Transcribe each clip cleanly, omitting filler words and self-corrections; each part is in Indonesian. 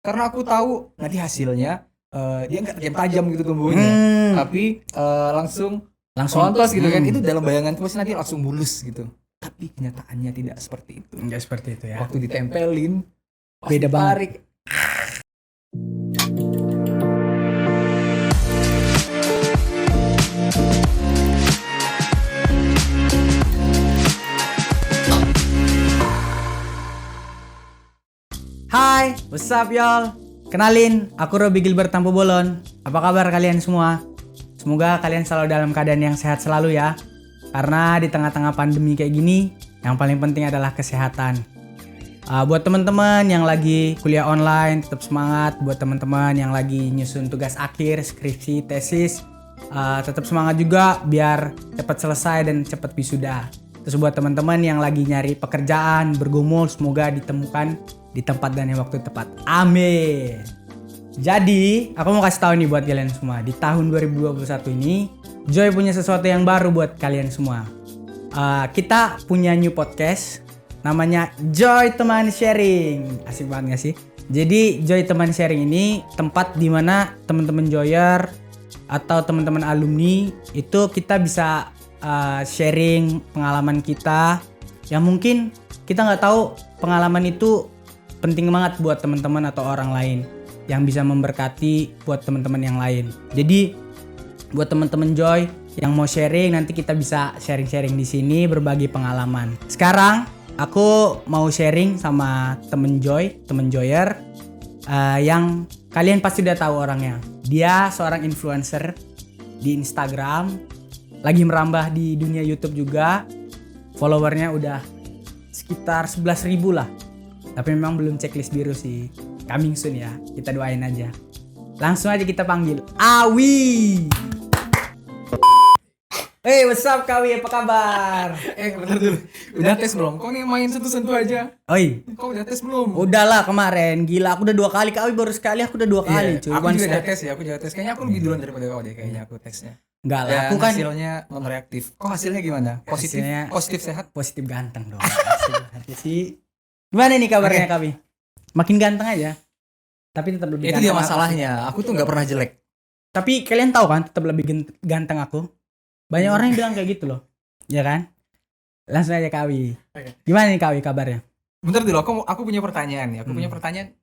Karena aku tahu nanti hasilnya dia nggak tajam-tajam gitu tumbuhnya, tapi langsung lontos gitu kan. Itu dalam bayanganku pasti nanti langsung mulus gitu. Tapi kenyataannya tidak seperti itu. Enggak seperti itu ya. Waktu ditempelin Beda banget. Hai, what's up y'all? Kenalin, aku Robi Gilbert Tampu Bolon. Apa kabar kalian semua? Semoga kalian selalu dalam keadaan yang sehat selalu ya. Karena di tengah-tengah pandemi kayak gini, yang paling penting adalah kesehatan. Buat teman-teman yang lagi kuliah online, tetap semangat. Buat teman-teman yang lagi nyusun tugas akhir, skripsi, tesis, tetap semangat juga biar cepat selesai dan cepat wisuda. Terus buat teman-teman yang lagi nyari pekerjaan, bergumul, semoga ditemukan di tempat dan waktu tepat. Amin. Jadi, aku mau kasih tahu nih buat kalian semua. Di tahun 2021 ini, Joy punya sesuatu yang baru buat kalian semua. Kita punya new podcast, namanya Joy Teman Sharing. Asik banget gak sih? Jadi, Joy Teman Sharing ini tempat dimana teman-teman Joyer atau teman-teman alumni itu kita bisa sharing pengalaman kita. Yang mungkin kita nggak tahu pengalaman itu penting banget buat teman-teman atau orang lain, yang bisa memberkati buat teman-teman yang lain. Jadi buat teman-teman Joy yang mau sharing, nanti kita bisa sharing-sharing di sini, berbagi pengalaman. Sekarang aku mau sharing sama temen Joy, temen Joyer, yang kalian pasti udah tahu orangnya. Dia seorang influencer di Instagram, lagi merambah di dunia YouTube juga. Followernya udah sekitar 11.000 lah. Tapi memang belum checklist biru sih. Coming soon ya, kita doain aja. Langsung aja kita panggil Awi. Hey, what's up Kawi, apa kabar? Bentar dulu. Udah tes belum? Kok nih main sentuh-sentuh aja? Oi, Kok udah tes belum? udahlah kemarin. Gila, aku udah 2 kali. Kawi baru sekali, aku udah 2 kali. Aku juga udah tes ya, Kayaknya aku lebih duluan daripada kau deh, kayaknya aku tesnya. Enggak lah, Dan aku kan hasilnya non reaktif. Kok hasilnya gimana? Positif? Hasilnya Positif sehat? positif ganteng dong. Hasil sih. Gimana nih kabarnya Kawi? Makin ganteng aja. Tapi tetap lebih Itu ganteng. dia masalahnya. Aku tuh nggak pernah jelek. Tapi kalian tahu kan, tetap lebih ganteng aku. Banyak orang yang bilang kayak gitu loh. Ya kan? Langsung aja Kawi. Oke. Gimana nih Kawi kabarnya? Bentar dulu, aku punya pertanyaan ya. Aku punya pertanyaan.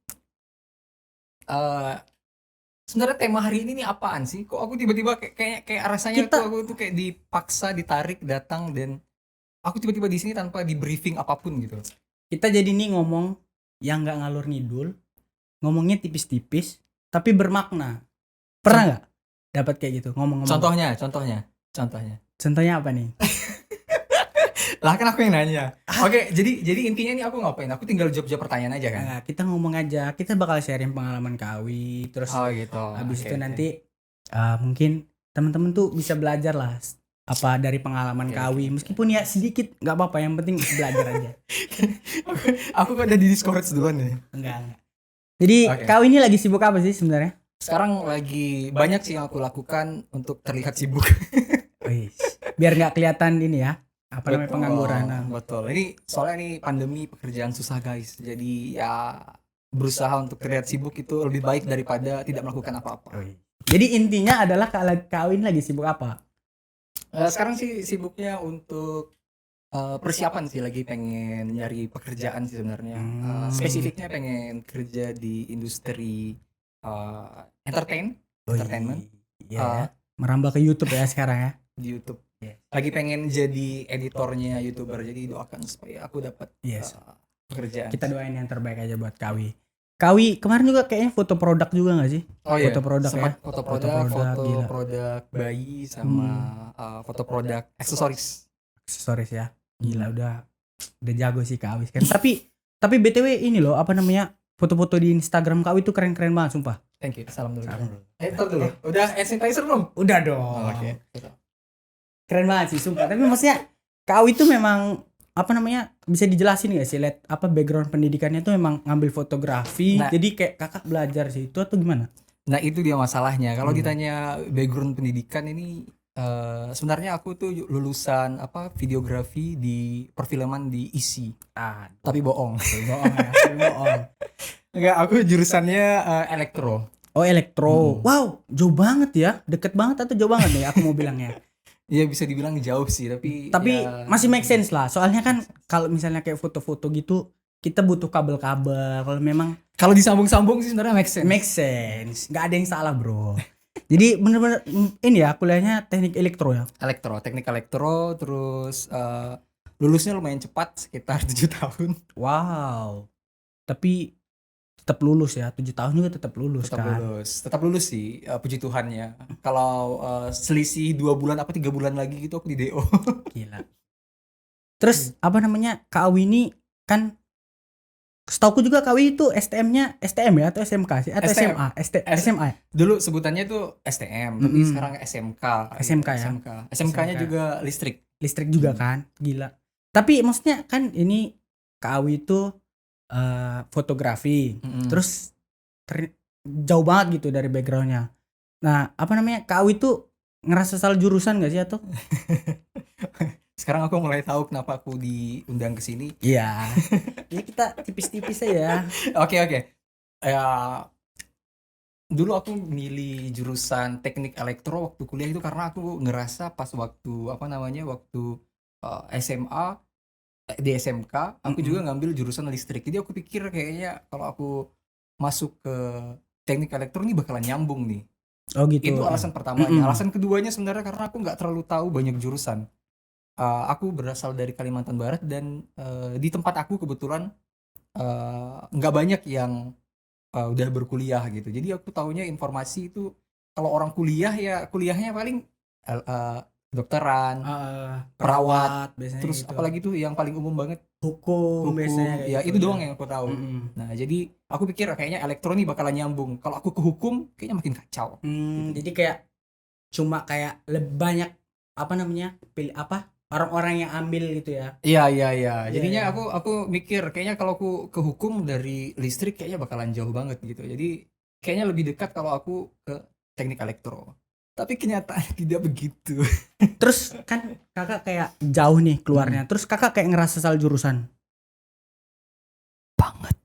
Sebenarnya tema hari ini nih apaan sih? Kok aku tiba-tiba kayak rasanya aku tuh kayak dipaksa ditarik datang, dan aku tiba-tiba di sini tanpa di briefing apapun gitu. Kita jadi nih ngomong yang nggak ngalur ngidul, ngomongnya tipis-tipis, tapi bermakna. Pernah nggak dapat kayak gitu ngomong-ngomong? Contohnya apa nih? Lah kan aku yang nanya. Oke, jadi intinya nih aku ngapain? Aku tinggal jawab pertanyaan aja kan? Nah, kita ngomong aja, kita bakal sharing pengalaman Kawi, terus gitu. habis itu nanti mungkin teman-teman tuh bisa belajar lah apa dari pengalaman Kawi, meskipun ya sedikit, nggak apa-apa, yang penting belajar aja. Aku kok ada di discourage duluan nih. Enggak. Jadi Kawi ini lagi sibuk apa sih sebenarnya? Sekarang lagi banyak sih yang aku lakukan untuk terlihat sibuk. Biar nggak kelihatan ini ya, apa namanya, pengangguran. Betul. Ini soalnya nih pandemi, pekerjaan susah guys. Jadi ya berusaha untuk terlihat sibuk itu lebih baik daripada tidak melakukan apa-apa. Jadi intinya adalah Kawi lagi sibuk apa? Sekarang sih sibuknya untuk persiapan sih, lagi pengen nyari pekerjaan sih sebenarnya. Spesifiknya pengen kerja di industri entertainment. Iya. Merambah ke YouTube ya sekarang ya. Di YouTube. Lagi pengen jadi editornya YouTuber, jadi doakan supaya aku dapat pekerjaan. Kita doain yang terbaik aja buat Kawi. Kawi kemarin juga kayaknya foto produk juga nggak sih? Foto produk ya. Foto produk bayi sama foto produk aksesoris ya. Gila, udah jago sih Kawi kan. Tapi BTW ini loh, apa namanya, foto-foto di Instagram Kawi itu keren-keren banget sumpah. Thank you. Salam dulu. Dulu. Udah sanitizer belum? Udah dong. Oke. Keren banget sih sumpah. Tapi maksudnya Kawi itu memang apa namanya, bisa dijelasin gak sih, lihat apa background pendidikannya itu memang ngambil fotografi, jadi kayak kakak belajar sih itu atau gimana? Nah itu dia masalahnya. Kalau ditanya background pendidikan ini, sebenarnya aku tuh lulusan videografi di perfilman di ISI. Tapi bohong. Bohong. Enggak, aku jurusannya elektro. Oh elektro. Wow, jauh banget ya. Deket banget atau jauh banget nih aku mau bilangnya. Ya bisa dibilang jauh sih, tapi Tapi ya, masih make sense lah. Soalnya kan kalau misalnya kayak foto-foto gitu, kita butuh kabel-kabel. Kalau memang kalau disambung-sambung sih sebenarnya make sense. make sense, nggak ada yang salah bro. Jadi bener-bener ini ya kuliahnya teknik elektro ya. Teknik elektro, terus lulusnya lumayan cepat, sekitar 7 tahun. Wow. Tapi tetap lulus ya, 7 tahun juga tetap lulus kan. Tetap lulus sih, puji Tuhannya. Kalau selisih 2 bulan apa 3 bulan lagi gitu aku di DO. Gila. Terus apa namanya, Kak Awi ini kan setauku juga Kak Awi itu STM-nya STM ya atau SMK sih atau STM. SMA? SMA ya? Dulu sebutannya tuh STM, tapi sekarang SMK. SMK ya? SMK-nya SMK. juga listrik. Listrik juga kan, gila. Tapi maksudnya kan ini Kak Awi itu fotografi, terus jauh banget gitu dari backgroundnya. Nah apa namanya, Kak Awi itu ngerasa salah jurusan gak sih atau? Sekarang aku mulai tahu kenapa aku diundang ke sini. Iya. Ini kita tipis-tipis aja. Oke. Ya, dulu aku milih jurusan teknik elektro waktu kuliah itu karena aku ngerasa pas waktu SMA di SMK aku juga ngambil jurusan listrik. Jadi aku pikir kayaknya kalau aku masuk ke teknik elektro ini bakalan nyambung nih. Oh gitu. Itu alasan pertamanya. Alasan keduanya sebenarnya karena aku nggak terlalu tahu banyak jurusan. Aku berasal dari Kalimantan Barat dan di tempat aku kebetulan nggak banyak yang udah berkuliah gitu. Jadi aku taunya informasi itu kalau orang kuliah ya kuliahnya paling dokteran, perawat, biasanya terus gitu. apalagi tuh yang paling umum banget hukum biasanya kayak ya gitu, itu doang yang aku tahu. Nah jadi aku pikir kayaknya elektro nih bakalan nyambung. Kalau aku ke hukum kayaknya makin kacau. Jadi kayak cuma kayak lebih banyak apa namanya pilih apa orang-orang yang ambil gitu ya. Iya. Jadinya iya. aku mikir kayaknya kalau aku ke hukum dari listrik kayaknya bakalan jauh banget gitu. Jadi kayaknya lebih dekat kalau aku ke teknik elektro. Tapi kenyataan tidak begitu. Terus kan kakak kayak jauh nih keluarnya. Terus kakak kayak ngerasa salah jurusan. Banget.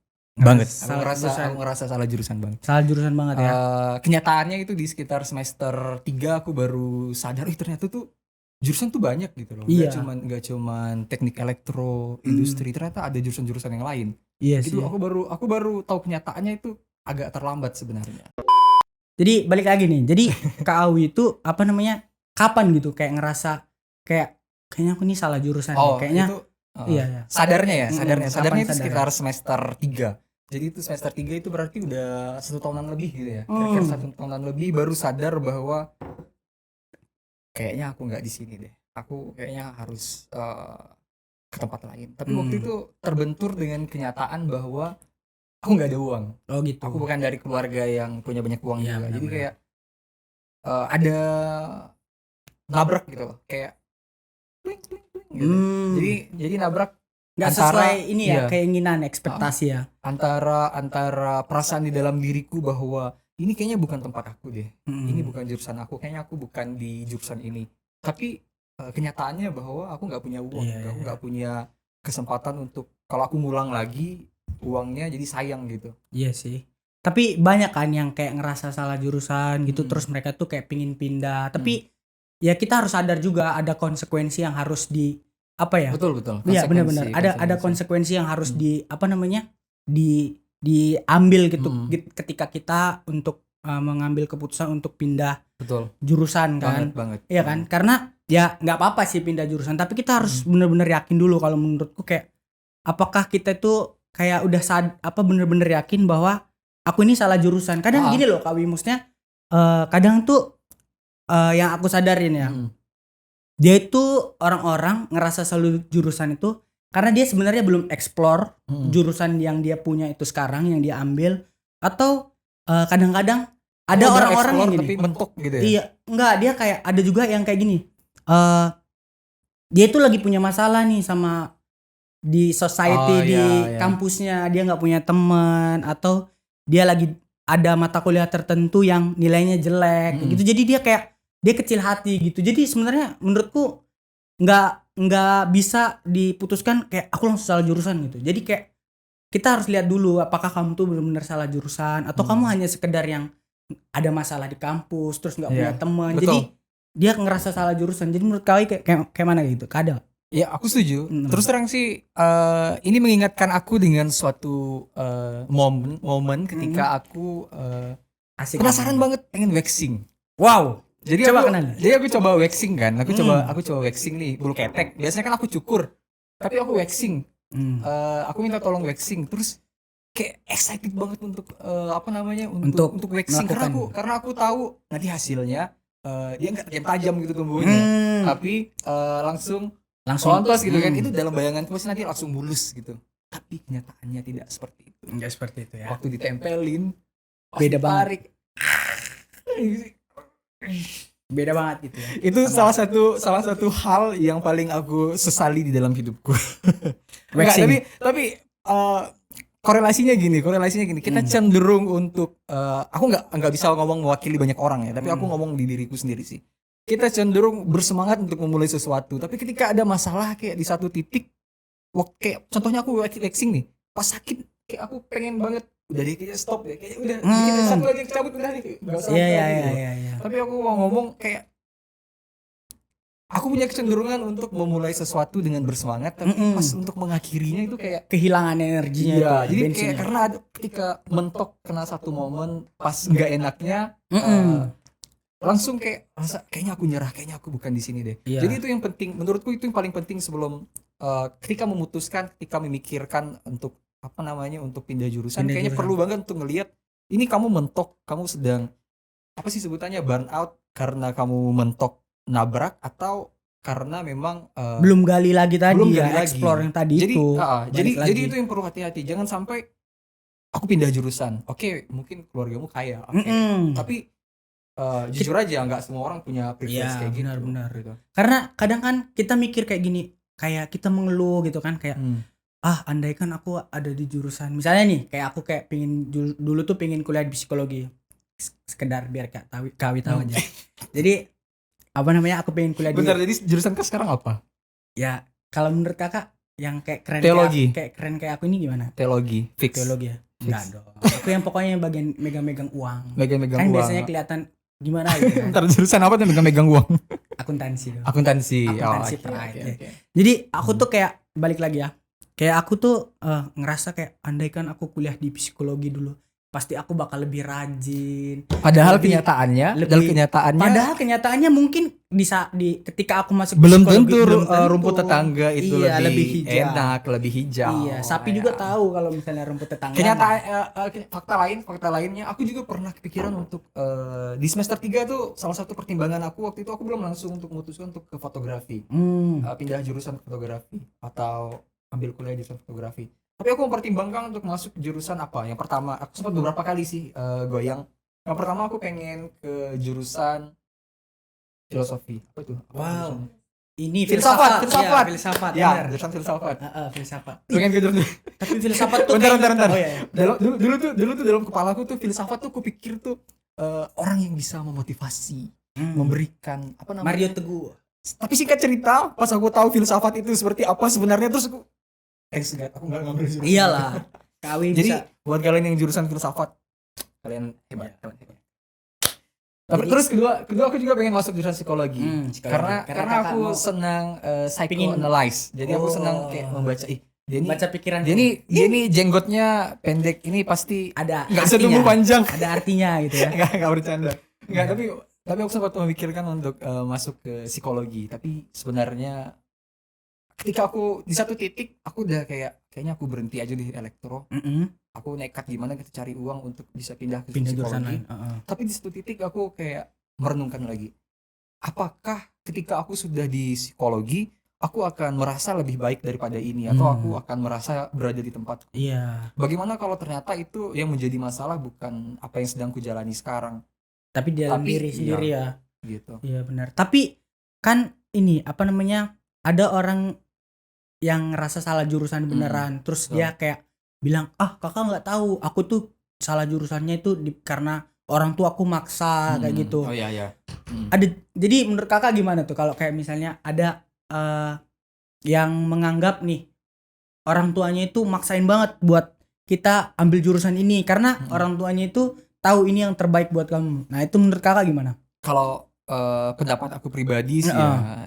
Salah Aku ngerasa salah jurusan banget. Salah jurusan banget ya. Kenyataannya itu di sekitar semester 3 aku baru sadar ternyata tuh jurusan tuh banyak gitu loh. Iya. Nggak cuman teknik elektro, industri, ternyata ada jurusan-jurusan yang lain. Iya Gitu sih. aku baru tahu kenyataannya itu agak terlambat sebenarnya. Jadi balik lagi nih. Jadi Kak Awi itu apa namanya? Kapan gitu kayak ngerasa kayaknya aku ini salah jurusan nih. Kayaknya itu iya. Sadarnya Kapan itu sekitar semester 3. Jadi itu semester 3 itu berarti udah 1 tahunan lebih gitu ya. Kira-kira 1 tahunan lebih baru sadar bahwa kayaknya aku nggak di sini deh. Aku kayaknya harus ke tempat lain. Tapi waktu itu terbentur dengan kenyataan bahwa aku nggak ada uang. Oh gitu. Aku bukan dari keluarga yang punya banyak uang Iya, juga. Jadi benar-benar. kayak ada nabrak gitu loh. Kayak pling, gitu. Jadi nabrak nggak antara- sesuai ini ya iya. keinginan ekspektasi ya. antara perasaan di dalam diriku bahwa ini kayaknya bukan tempat aku deh. Ini bukan jurusan aku. Kayaknya aku bukan di jurusan ini. Tapi kenyataannya bahwa aku nggak punya uang. Iya, Aku iya. nggak punya kesempatan untuk kalau aku ngulang lagi uangnya jadi sayang gitu. Iya sih. Tapi banyak kan yang kayak ngerasa salah jurusan gitu terus mereka tuh kayak pingin pindah. Tapi ya kita harus sadar juga ada konsekuensi yang harus di apa ya? Betul. Iya benar-benar. Ada konsekuensi yang harus di apa namanya? diambil gitu ketika kita untuk mengambil keputusan untuk pindah Betul. jurusan kan. Banget. Iya kan? Karena ya nggak apa-apa sih pindah jurusan, tapi kita harus benar-benar yakin dulu kalau menurutku kayak apakah kita itu kayak udah bener-bener yakin bahwa aku ini salah jurusan. Kadang gini loh Kak Wimusnya, kadang tuh yang aku sadarin ya, dia itu orang-orang ngerasa salah jurusan itu karena dia sebenarnya belum explore jurusan yang dia punya itu sekarang yang dia ambil, atau kadang-kadang ada orang-orang yang gini, tapi mentok gitu ya. iya, enggak, dia kayak ada juga yang kayak gini, dia itu lagi punya masalah nih sama di society di kampusnya, dia nggak punya teman atau dia lagi ada mata kuliah tertentu yang nilainya jelek gitu, jadi dia kecil hati gitu. Jadi sebenarnya menurutku nggak bisa diputuskan kayak aku langsung salah jurusan gitu. Jadi kayak kita harus lihat dulu apakah kamu tuh benar-benar salah jurusan atau kamu hanya sekedar yang ada masalah di kampus terus nggak punya Iya, teman. betul. Jadi dia ngerasa salah jurusan. Jadi menurut kau kayak mana gitu? Ada. Ya aku setuju. Terus terang sih ini mengingatkan aku dengan suatu momen ketika aku Asik. penasaran banget pengen waxing. Wow. Jadi Coba aku, kenal. jadi aku coba waxing kan. Aku coba waxing nih bulu ketek. Biasanya kan aku cukur. Tapi aku waxing. Aku minta tolong waxing. Terus kayak excited banget untuk untuk waxing karena aku tahu nanti hasilnya dia nggak tajam gitu tumbuhnya. Tapi langsung ontos gitu kan. Itu dalam bayanganku pasti nanti langsung mulus gitu. Tapi kenyataannya tidak seperti itu. Enggak seperti itu ya. Waktu ditempelin Beda banget. Beda banget gitu ya. Itu salah satu hal yang paling aku sesali di dalam hidupku. Enggak, tapi korelasinya gini. Kita cenderung untuk aku nggak bisa ngomong mewakili banyak orang ya, tapi aku ngomong di diriku sendiri sih. Kita cenderung bersemangat untuk memulai sesuatu, tapi ketika ada masalah kayak di satu titik, kayak contohnya aku waxing nih, pas sakit kayak aku pengen banget udah deh kayak stop deh, kayak udah kita satu aja cabut udah nih, nggak usah. Iya. Tapi aku mau ngomong kayak aku punya kecenderungan untuk memulai sesuatu dengan bersemangat, tapi pas untuk mengakhirinya itu kayak kehilangan energinya. Iya, jadi kayak karena ketika mentok kena satu momen pas nggak enaknya, langsung kayak rasa kayaknya aku nyerah, kayaknya aku bukan di sini deh. Iya. Jadi itu yang penting, menurutku itu yang paling penting sebelum ketika memutuskan, ketika memikirkan untuk untuk pindah jurusan, kayaknya perlu banget untuk ngelihat ini kamu mentok, kamu sedang apa sih sebutannya burnout karena kamu mentok nabrak atau karena memang belum gali lagi explore yang tadi jadi, itu. Jadi itu yang perlu hati-hati, jangan sampai aku pindah jurusan. Oke, mungkin keluargamu kaya, tapi jujur aja nggak semua orang punya privilege kayak gitu. Benar. Gitu. Karena kadang kan kita mikir kayak gini, kayak kita mengeluh gitu kan, kayak andai kan aku ada di jurusan misalnya nih, kayak aku kayak dulu tuh pingin kuliah di psikologi, sekedar biar kawi tahu aja. Jadi aku pengen kuliah Bentar, jadi jurusan kau sekarang apa? Ya kalau menurut kakak yang kayak keren teologi. Kayak keren kayak aku ini gimana? Teologi fix. Teologi ya? Enggak dong. Aku yang pokoknya yang bagian megang-megang uang. Megang-megang kan uang. Biasanya kelihatan gimana gitu kan. Bentar, jurusan apa tuh megang-megang uang? Akuntansi dong. Akuntansi. Okay. Jadi aku tuh kayak balik lagi ya. Kayak aku tuh ngerasa kayak andaikan aku kuliah di psikologi dulu, pasti aku bakal lebih rajin. Padahal kenyataannya mungkin di ketika aku masuk belum tentu rumput tetangga itu lebih enak, lebih hijau. Iya, sapi juga tahu kalau misalnya rumput tetangga. Fakta lainnya aku juga pernah kepikiran untuk di semester 3 tuh salah satu pertimbangan aku waktu itu, aku belum langsung untuk memutuskan untuk ke fotografi. Pindah jurusan fotografi atau ambil kuliah jurusan fotografi. Tapi aku mempertimbangkan untuk masuk jurusan apa. Yang pertama, aku sempat beberapa kali sih goyang. Yang pertama aku pengen ke jurusan filosofi. Apa itu? Wow. Ini filsafat. Ya, jurusan filsafat. Filsafat. Pengen ke jurusan. Tapi filsafat tuh bentar. Oh, iya. Dulu tuh dalam kepalaku tuh filsafat tuh kupikir tuh orang yang bisa memotivasi, memberikan apa namanya? Mario Teguh. Tapi singkat cerita, pas aku tahu filsafat itu seperti apa sebenarnya, terus aku nggak ngambil jurusan. Iyalah. Kawi Jadi bisa. buat kalian yang jurusan filsafat, kalian hebat. Tapi terus kedua aku juga pengen masuk jurusan psikologi. Karena aku senang psychoanalyze. Jadi aku senang kayak membaca baca pikiran. Dia nih jenggotnya pendek, ini pasti ada nggak bisa tumbuh panjang. Ada artinya gitu ya. Nggak bercanda. Nggak, tapi aku sempat memikirkan untuk masuk ke psikologi. Tapi sebenarnya ketika aku di satu titik aku udah kayaknya aku berhenti aja di elektro. Aku nekat gimana kita cari uang untuk bisa pindah ke psikologi. Tapi di satu titik aku kayak merenungkan lagi, apakah ketika aku sudah di psikologi aku akan merasa lebih baik daripada ini, atau aku akan merasa berada di tempat. Iya. Bagaimana kalau ternyata itu yang menjadi masalah bukan apa yang sedang kujalani sekarang, tapi dalam diri sendiri ya. Gitu. Iya benar. Tapi kan ini ada orang yang ngerasa salah jurusan beneran, terus dia kayak bilang, kakak nggak tahu, aku tuh salah jurusannya itu karena orang tua aku maksa kayak gitu. Oh iya. Jadi menurut kakak gimana tuh kalau kayak misalnya ada yang menganggap nih orang tuanya itu maksain banget buat kita ambil jurusan ini karena orang tuanya itu tahu ini yang terbaik buat kamu. Nah, itu menurut kakak gimana? Kalau pendapat aku pribadi sih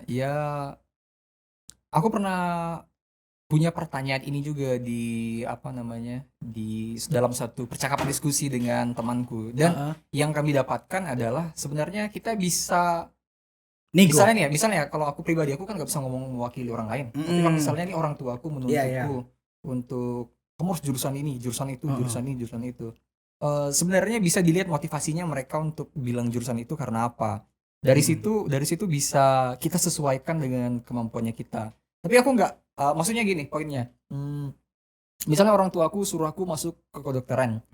ya aku pernah punya pertanyaan ini juga di dalam satu percakapan diskusi dengan temanku, dan yang kami dapatkan adalah sebenarnya kita bisa Nego. misalnya kalau aku pribadi, aku kan nggak bisa ngomong mewakili orang lain. Tapi kalau misalnya nih orang tua aku menuntutku untuk kamu harus jurusan ini, jurusan itu, jurusan ini, jurusan itu. Sebenarnya bisa dilihat motivasinya mereka untuk bilang jurusan itu karena apa. Dari situ bisa kita sesuaikan dengan kemampuannya kita. Tapi aku nggak, maksudnya gini poinnya. Misalnya orang tua aku suruh aku masuk ke kedokteran.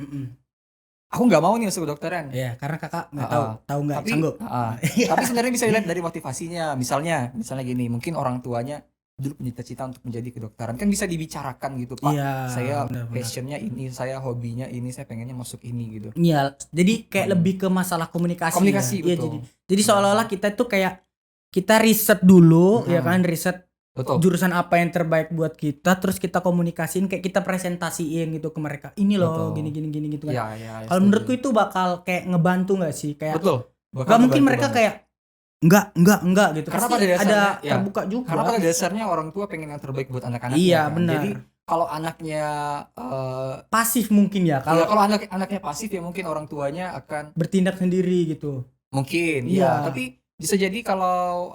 Aku nggak mau nih masuk kedokteran. Iya, karena kakak nggak tahu nggak Tapi sanggup. tapi sebenarnya bisa dilihat dari motivasinya. Misalnya gini, mungkin orang tuanya dulu punya cita-cita untuk menjadi kedokteran, kan bisa dibicarakan gitu, Pak. Iya, Saya benar-benar. passionnya ini, saya hobinya ini, saya pengennya masuk ini gitu. Iya, jadi kayak lebih ke masalah komunikasi. Komunikasi, ya. Iya, betul. jadi seolah-olah kita tuh kayak kita riset dulu, ya kan, riset Betul. jurusan apa yang terbaik buat kita, terus kita komunikasiin, kayak kita presentasiin gitu ke mereka. Ini loh, Betul. gini gitu kan. Ya, Kalau menurutku itu bakal kayak ngebantu nggak sih? Kayak betul. Gak mungkin mereka kayak enggak gitu. Karena Pasti pada dasarnya ada ya, terbuka juga. Karena pada dasarnya orang tua pengen yang terbaik buat anak-anaknya. Iya, kan? benar. Jadi kalau anaknya pasif mungkin ya. kalau anaknya pasif ya mungkin orang tuanya akan bertindak sendiri gitu. mungkin. Iya. Ya, tapi bisa jadi kalau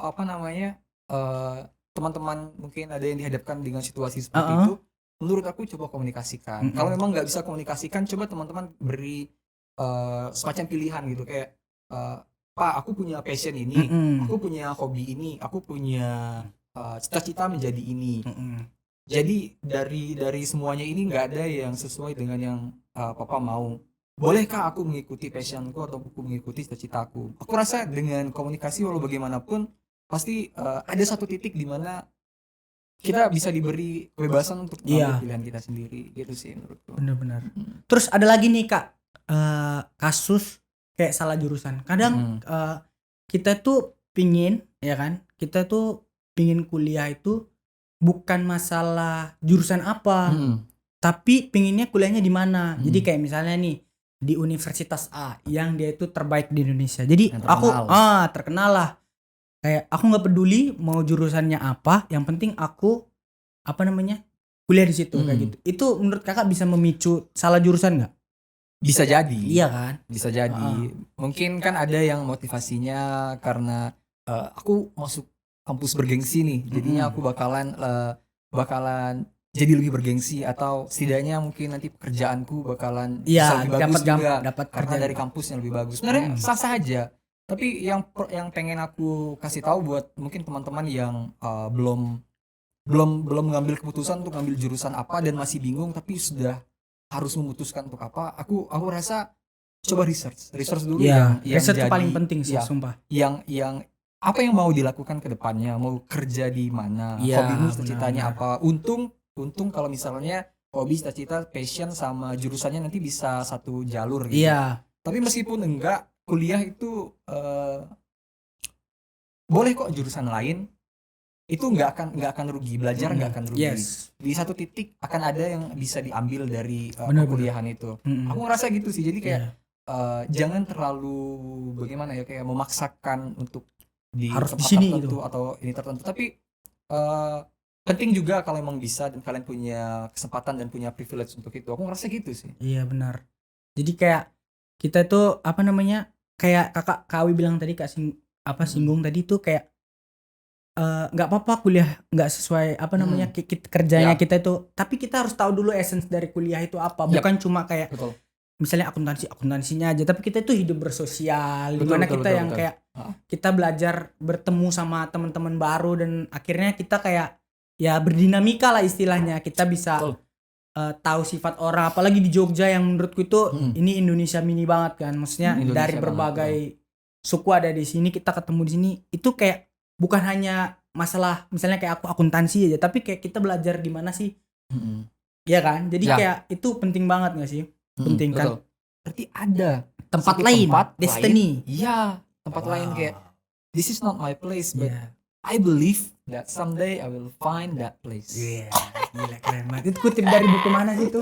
teman-teman mungkin ada yang dihadapkan dengan situasi seperti itu, menurut aku coba komunikasikan. Kalau memang nggak bisa komunikasikan, coba teman-teman beri semacam pilihan gitu, kayak Pak, aku punya passion ini, aku punya hobi ini, aku punya cita-cita menjadi ini. Jadi dari semuanya ini nggak ada yang sesuai dengan yang Papa mau. Bolehkah aku mengikuti passionku atau aku mengikuti cita-citaku? Aku rasa dengan komunikasi walau bagaimanapun pasti ada satu titik di mana kita bisa diberi kebebasan untuk mengambil pilihan kita sendiri, gitu sih menurutku. Benar-benar. Terus ada lagi nih Kak, kasus kayak salah jurusan. Kadang kita tuh pingin, ya kan? Kita tuh pingin kuliah itu bukan masalah jurusan apa, tapi pinginnya kuliahnya di mana. Jadi kayak misalnya nih di Universitas A yang dia itu terbaik di Indonesia. Jadi aku terkenal lah. Kayak aku nggak peduli mau jurusannya apa, yang penting aku kuliah di situ kayak gitu. Itu menurut kakak bisa memicu salah jurusan nggak? Bisa jadi. Iya kan? Bisa jadi. Mungkin kan ada yang motivasinya karena aku masuk kampus bergengsi nih, jadinya aku bakalan jadi lebih bergengsi, atau setidaknya mungkin nanti pekerjaanku bakalan bisa lebih bagus juga karena dari kampus yang lebih bagus. Sebenarnya sah-sah aja. Tapi yang pengen aku kasih tahu buat mungkin teman-teman yang belum mengambil keputusan untuk ngambil jurusan apa dan masih bingung tapi sudah harus memutuskan untuk apa, aku rasa coba research dulu yang research itu jadi, paling penting sih, sumpah. Yang apa yang mau dilakukan ke depannya, mau kerja di mana, hobimu, cita-citanya apa. Untung kalau misalnya hobi, cita-cita, passion sama jurusannya nanti bisa satu jalur gitu. Iya. Tapi meskipun enggak, kuliah itu boleh kok jurusan lain. Itu nggak akan rugi, belajar nggak akan rugi. Di satu titik akan ada yang bisa diambil dari perkuliahan itu. Aku ngerasa gitu sih. Jadi kayak jangan terlalu bagaimana ya, kayak memaksakan untuk di harus tempat di sini tertentu atau ini tertentu. Tapi penting juga kalau emang bisa dan kalian punya kesempatan dan punya privilege untuk itu. Aku ngerasa gitu sih. Iya benar. Jadi kayak kita tuh kayak kakak Kawi bilang tadi, singgung tadi tuh kayak nggak apa-apa kuliah nggak sesuai kerjanya kita itu, tapi kita harus tahu dulu essence dari kuliah itu apa. Bukan cuma kayak misalnya akuntansinya aja, tapi kita itu hidup bersosial, dimana kita yang kayak kita belajar bertemu sama teman-teman baru, dan akhirnya kita kayak ya berdinamika lah istilahnya. Kita bisa tahu sifat orang, apalagi di Jogja yang menurutku itu ini Indonesia mini banget kan, maksudnya dari berbagai suku ada di sini, kita ketemu di sini. Itu kayak bukan hanya masalah misalnya kayak aku akuntansi aja, tapi kayak kita belajar gimana sih, ya kan? Jadi kayak itu penting banget nggak sih? Penting kan? Berarti ada tempat lain, destiny. Iya, tempat lain kayak this is not my place, but I believe that someday I will find that place. Gila keren banget. Itu kutip dari buku mana sih itu?